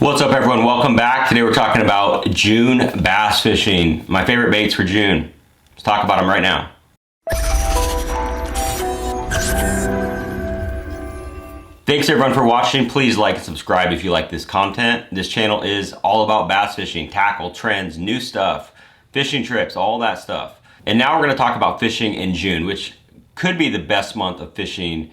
What's up, everyone? Welcome back. Today we're talking about June bass fishing. My favorite baits for June. Let's talk about them right now. Thanks everyone for watching. Please like and subscribe if you like this content. This channel is all about bass fishing, tackle, trends, new stuff, fishing trips, all that stuff. And now we're going to talk about fishing in June, which could be the best month of fishing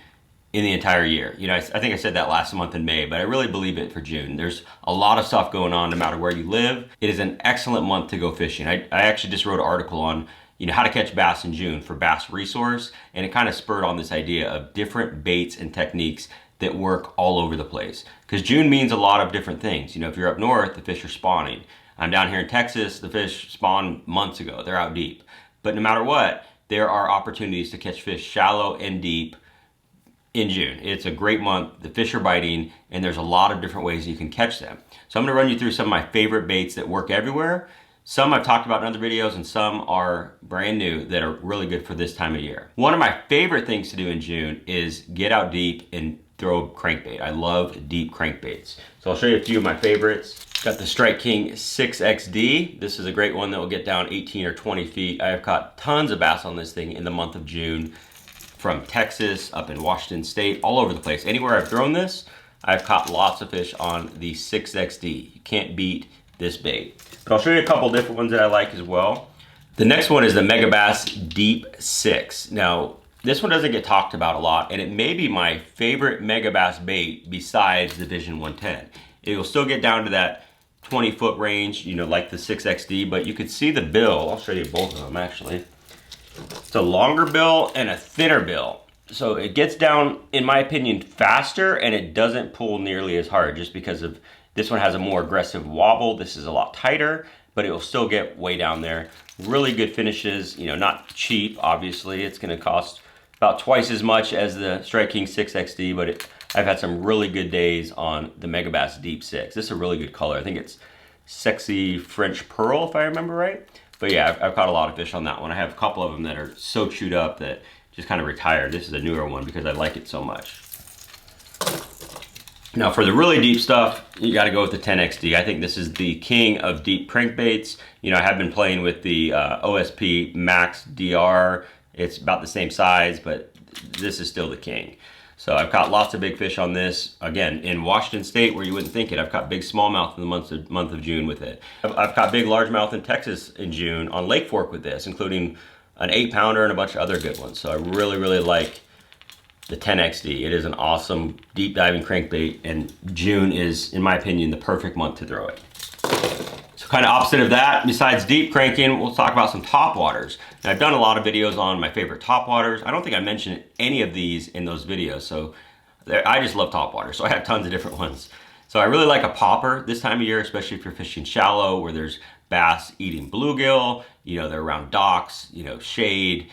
in the entire year. You know, I think I said that last month in May, but I really believe it for June. There's a lot of stuff going on no matter where you live. It is an excellent month to go fishing. I actually just wrote an article on, you know, how to catch bass in June for Bass Resource, and it kind of spurred on this idea of different baits and techniques that work all over the place. Because June means a lot of different things. You know, if you're up north, the fish are spawning. I'm down here in Texas, the fish spawned months ago. They're out deep. But no matter what, there are opportunities to catch fish shallow and deep in June. It's a great month, the fish are biting, and there's a lot of different ways you can catch them. So I'm gonna run you through some of my favorite baits that work everywhere. Some I've talked about in other videos, and some are brand new that are really good for this time of year. One of my favorite things to do in June is get out deep and throw crankbait. I love deep crankbaits. So I'll show you a few of my favorites. Got the Strike King 6XD. This is a great one that will get down 18 or 20 feet. I have caught tons of bass on this thing in the month of June. From Texas, up in Washington State, all over the place. Anywhere I've thrown this, I've caught lots of fish on the 6XD. You can't beat this bait. But I'll show you a couple different ones that I like as well. The next one is the Megabass Deep 6. Now, this one doesn't get talked about a lot, and it may be my favorite Megabass bait besides the Vision 110. It will still get down to that 20-foot range, you know, like the 6XD, but you can see the bill. I'll show you both of them, actually. It's a longer bill and a thinner bill. So it gets down, in my opinion, faster, and it doesn't pull nearly as hard just because of this one has a more aggressive wobble. This is a lot tighter, but it will still get way down there. Really good finishes, you know, not cheap, obviously. It's gonna cost about twice as much as the Strike King 6XD, but I've had some really good days on the Megabass Deep 6. This is a really good color. I think it's Sexy French Pearl, if I remember right. But yeah, I've caught a lot of fish on that one. I have a couple of them that are so chewed up that just kind of retired. This is a newer one because I like it so much. Now for the really deep stuff, you got to go with the 10XD. I think this is the king of deep crankbaits. You know, I have been playing with the OSP Max DR. It's about the same size, but this is still the king. So I've caught lots of big fish on this. Again, in Washington State, where you wouldn't think it, I've caught big smallmouth in the month of June with it. I've caught big largemouth in Texas in June on Lake Fork with this, including an 8-pounder and a bunch of other good ones. So I really, really like the 10XD. It is an awesome deep diving crankbait, and June is, in my opinion, the perfect month to throw it. So kind of opposite of that, besides deep cranking, we'll talk about some top waters. Now, I've done a lot of videos on my favorite top waters. I don't think I mentioned any of these in those videos, so I just love top water, so I have tons of different ones. So I really like a popper this time of year, especially if you're fishing shallow where there's bass eating bluegill, you know, they're around docks, you know, shade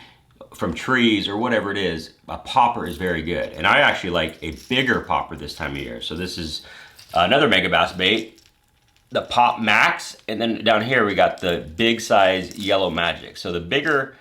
from trees or whatever it is. A popper is very good. And I actually like a bigger popper this time of year. So this is another Megabass bait, the Pop Max, and then down here we got the big size Yellow Magic. So the bigger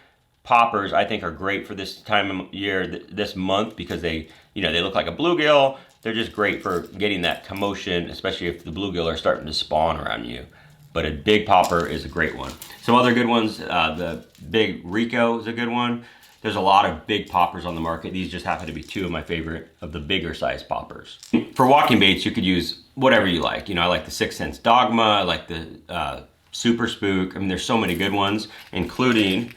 poppers I think are great for this time of year, this month, because they, you know, they look like a bluegill. They're just great for getting that commotion, especially if the bluegill are starting to spawn around you. But a big popper is a great one. Some other good ones, the big Rico is a good one. There's a lot of big poppers on the market. These just happen to be two of my favorite of the bigger size poppers. For walking baits, you could use whatever you like. You know, I like the 6th Sense Dogma, I like the Super Spook. I mean, there's so many good ones, including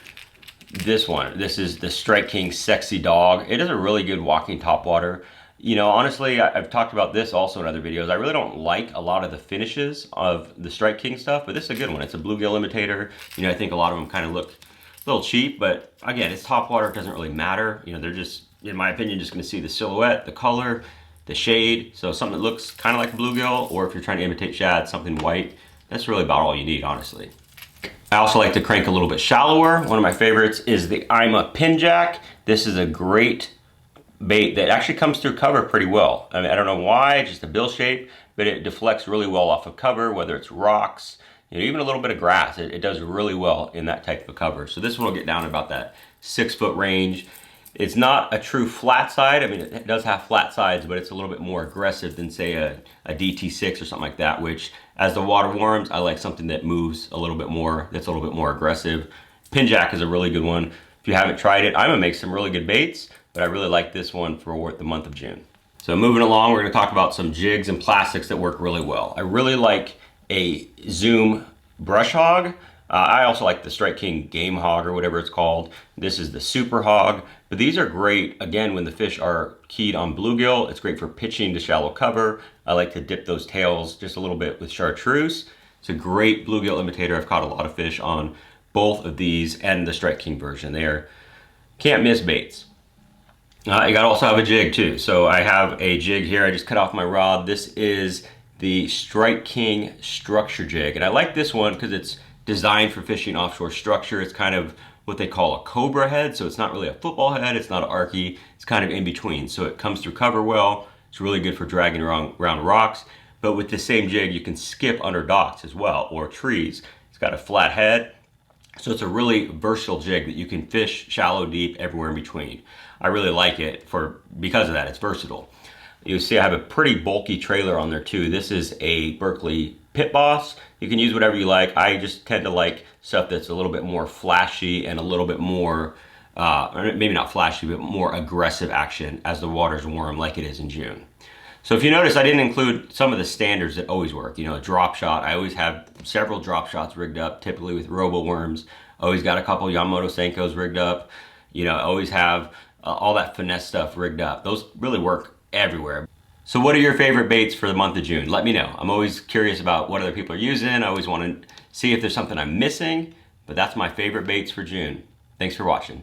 this one. This is the Strike King Sexy Dog. It is a really good walking topwater. You know, honestly, I've talked about this also in other videos. I really don't like a lot of the finishes of the Strike King stuff, but this is a good one. It's a bluegill imitator. You know, I think a lot of them kind of look a little cheap, but again, it's topwater. It doesn't really matter. You know, they're just, in my opinion, just going to see the silhouette, the color, the shade. So something that looks kind of like a bluegill, or if you're trying to imitate shad, something white. That's really about all you need, honestly. I also like to crank a little bit shallower. One of my favorites is the Ima Pin Jack. This is a great bait that actually comes through cover pretty well. I mean, I don't know why, just the bill shape, but it deflects really well off of cover, whether it's rocks, you know, even a little bit of grass. It does really well in that type of cover. So this one will get down about that 6-foot range. It's not a true flat side. I mean, it does have flat sides, but it's a little bit more aggressive than say a DT6 or something like that, which as the water warms, I like something that moves a little bit more, that's a little bit more aggressive. Pin Jack is a really good one. If you haven't tried it, I'm gonna make some really good baits, but I really like this one for the month of June. So moving along, we're gonna talk about some jigs and plastics that work really well. I really like a Zoom brush hog. I also like the Strike King Game Hog or whatever it's called. This is the Super Hog, but these are great, again, when the fish are keyed on bluegill. It's great for pitching to shallow cover. I like to dip those tails just a little bit with chartreuse. It's a great bluegill imitator. I've caught a lot of fish on both of these and the Strike King version. They're can't miss baits. I gotta also have a jig too. So I have a jig here. I just cut off my rod. This is the Strike King structure jig. And I like this one because it's designed for fishing offshore structure. It's kind of what they call a cobra head. So it's not really a football head. It's not an arky. It's kind of in between. So it comes through cover well. It's really good for dragging around rocks. But with the same jig, you can skip under docks as well, or trees. It's got a flat head. So it's a really versatile jig that you can fish shallow, deep, everywhere in between. I really like it because of that. It's versatile. You see I have a pretty bulky trailer on there too. This is a Berkley Pit Boss. You can use whatever you like. I just tend to like stuff that's a little bit more flashy and a little bit more, maybe not flashy, but more aggressive action as the water's warm like it is in June. So if you notice, I didn't include some of the standards that always work. You know, a drop shot. I always have several drop shots rigged up, typically with Robo Worms. Always got a couple Yamamoto Senkos rigged up. You know, I always have all that finesse stuff rigged up. Those really work everywhere. So what are your favorite baits for the month of June? Let me know. I'm always curious about what other people are using. I always want to see if there's something I'm missing, but that's my favorite baits for June. Thanks for watching.